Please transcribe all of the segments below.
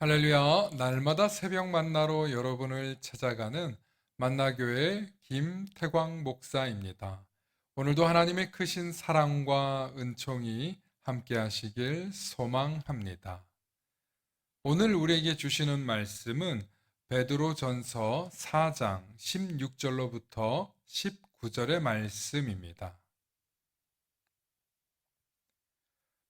할렐루야, 날마다 새벽 만나러 여러분을 찾아가는 만나교회 김태광 목사입니다. 오늘도 하나님의 크신 사랑과 은총이 함께 하시길 소망합니다. 오늘 우리에게 주시는 말씀은 베드로전서 4장 16절로부터 19절의 말씀입니다.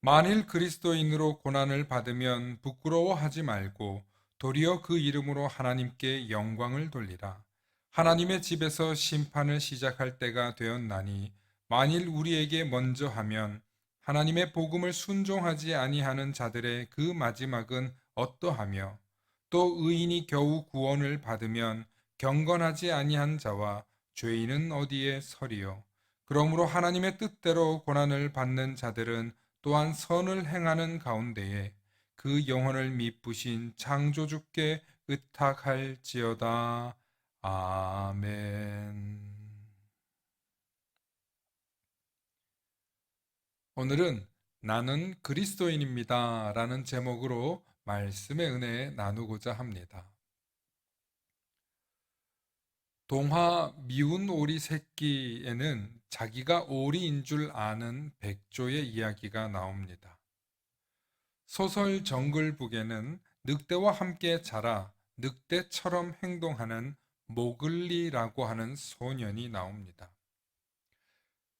만일 그리스도인으로 고난을 받으면 부끄러워하지 말고 도리어 그 이름으로 하나님께 영광을 돌리라. 하나님의 집에서 심판을 시작할 때가 되었나니 만일 우리에게 먼저 하면 하나님의 복음을 순종하지 아니하는 자들의 그 마지막은 어떠하며 또 의인이 겨우 구원을 받으면 경건하지 아니한 자와 죄인은 어디에 서리요. 그러므로 하나님의 뜻대로 고난을 받는 자들은 또한 선을 행하는 가운데에 그 영혼을 미쁘신 창조주께 의탁할지어다. 아멘. 오늘은 나는 그리스도인입니다 라는 제목으로 말씀의 은혜 나누고자 합니다. 동화 미운 오리 새끼에는 자기가 오리인 줄 아는 백조의 이야기가 나옵니다. 소설 정글북에는 늑대와 함께 자라 늑대처럼 행동하는 모글리라고 하는 소년이 나옵니다.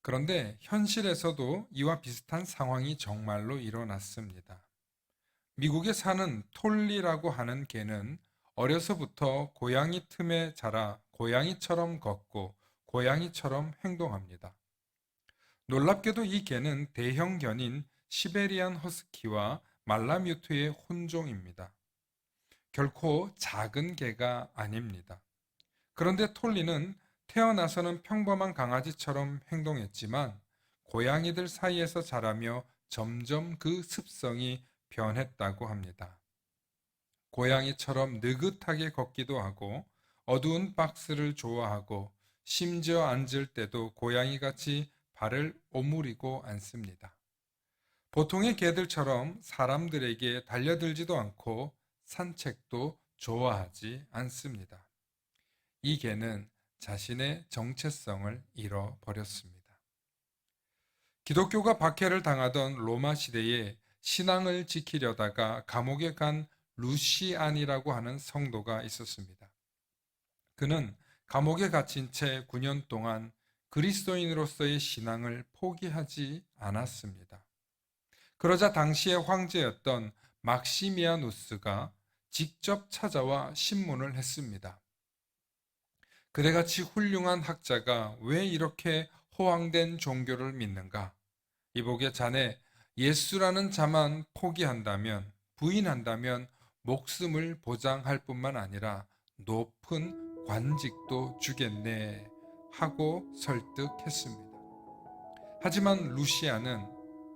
그런데 현실에서도 이와 비슷한 상황이 정말로 일어났습니다. 미국에 사는 톨리라고 하는 개는 어려서부터 고양이 틈에 자라 고양이처럼 걷고 고양이처럼 행동합니다. 놀랍게도 이 개는 대형견인 시베리안 허스키와 말라뮤트의 혼종입니다. 결코 작은 개가 아닙니다. 그런데 톨리는 태어나서는 평범한 강아지처럼 행동했지만 고양이들 사이에서 자라며 점점 그 습성이 변했다고 합니다. 고양이처럼 느긋하게 걷기도 하고 어두운 박스를 좋아하고 심지어 앉을 때도 고양이같이 발을 오므리고 앉습니다. 보통의 개들처럼 사람들에게 달려들지도 않고 산책도 좋아하지 않습니다. 이 개는 자신의 정체성을 잃어버렸습니다. 기독교가 박해를 당하던 로마 시대에 신앙을 지키려다가 감옥에 간 루시안이라고 하는 성도가 있었습니다. 그는 감옥에 갇힌 채 9년 동안 그리스도인으로서의 신앙을 포기하지 않았습니다. 그러자 당시의 황제였던 막시미아누스가 직접 찾아와 신문을 했습니다. 그대같이 훌륭한 학자가 왜 이렇게 호황된 종교를 믿는가? 이보게 자네 예수라는 자만 포기한다면, 부인한다면 목숨을 보장할 뿐만 아니라 높은 관직도 주겠네 하고 설득했습니다. 하지만 루시아는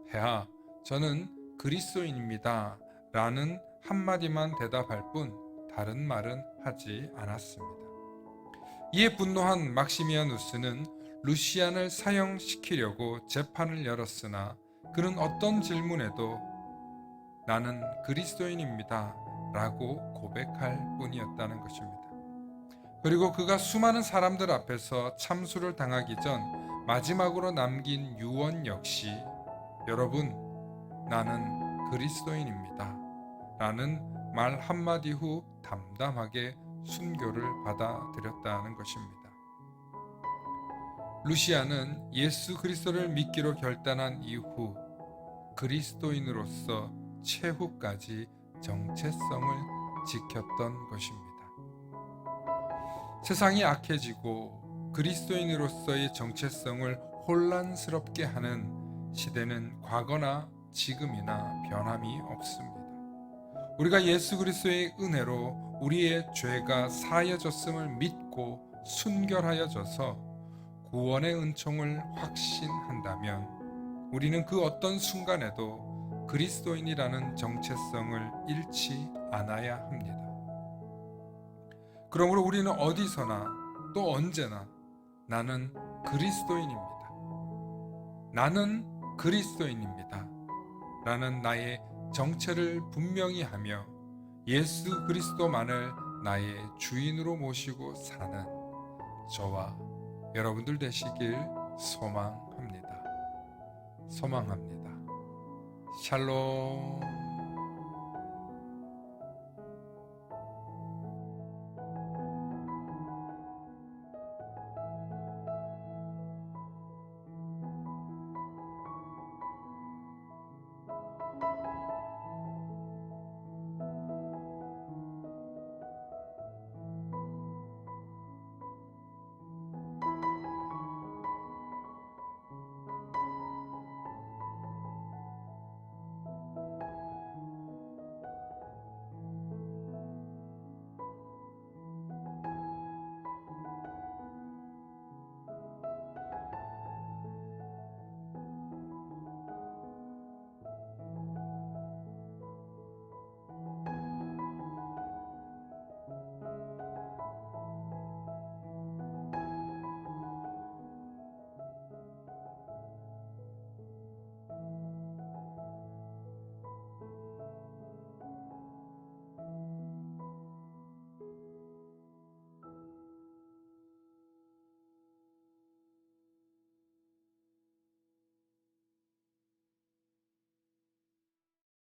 폐하, 저는 그리스도인입니다 라는 한마디만 대답할 뿐 다른 말은 하지 않았습니다. 이에 분노한 막시미아누스는 루시안을 사형시키려고 재판을 열었으나 그는 어떤 질문에도 나는 그리스도인입니다 라고 고백할 뿐이었다는 것입니다. 그리고 그가 수많은 사람들 앞에서 참수를 당하기 전 마지막으로 남긴 유언 역시 여러분, 나는 그리스도인입니다 라는 말 한마디 후 담담하게 순교를 받아들였다는 것입니다. 루시아는 예수 그리스도를 믿기로 결단한 이후 그리스도인으로서 최후까지 정체성을 지켰던 것입니다. 세상이 악해지고 그리스도인으로서의 정체성을 혼란스럽게 하는 시대는 과거나 지금이나 변함이 없습니다. 우리가 예수 그리스도의 은혜로 우리의 죄가 사여졌음을 믿고 순결하여져서 구원의 은총을 확신한다면 우리는 그 어떤 순간에도 그리스도인이라는 정체성을 잃지 않아야 합니다. 그러므로 우리는 어디서나 또 언제나 나는 그리스도인입니다. 나는 그리스도인입니다. 라는 나의 정체를 분명히 하며 예수 그리스도만을 나의 주인으로 모시고 사는 저와 여러분들 되시길 소망합니다. 샬롬.